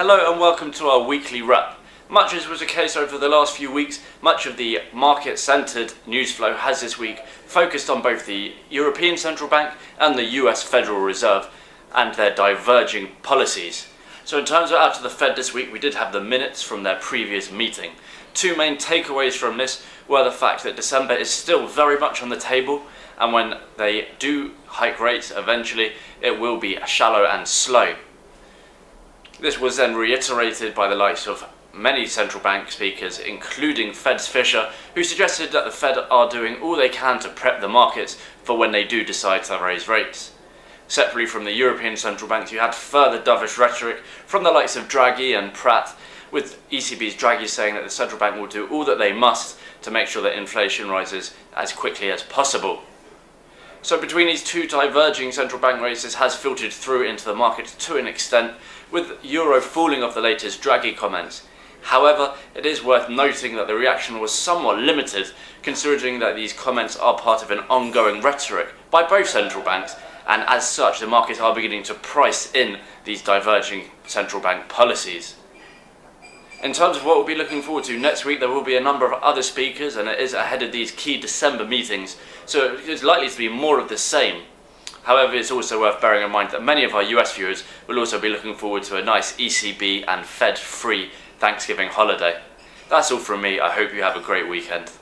Hello and welcome to our weekly wrap. Much as was the case over the last few weeks, much of the market-centred news flow has this week focused on both the European Central Bank and the US Federal Reserve and their diverging policies. So in terms of out of the Fed this week, we did have the minutes from their previous meeting. Two main takeaways from this were the fact that December is still very much on the table, and when they do hike rates eventually, it will be shallow and slow. This was then reiterated by the likes of many central bank speakers, including Fed's Fisher, who suggested that the Fed are doing all they can to prep the markets for when they do decide to raise rates. Separately from the European central banks, you had further dovish rhetoric from the likes of Draghi and Pratt, with ECB's Draghi saying that the central bank will do all that they must to make sure that inflation rises as quickly as possible. So between these two diverging central bank rates, this has filtered through into the market to an extent, with euro falling off the latest Draghi comments. However, it is worth noting that the reaction was somewhat limited, considering that these comments are part of an ongoing rhetoric by both central banks, and as such the markets are beginning to price in these diverging central bank policies. In terms of what we'll be looking forward to next week, there will be a number of other speakers, and it is ahead of these key December meetings, so it's likely to be more of the same. However, it's also worth bearing in mind that many of our US viewers will also be looking forward to a nice ECB and Fed-free Thanksgiving holiday. That's all from me. I hope you have a great weekend.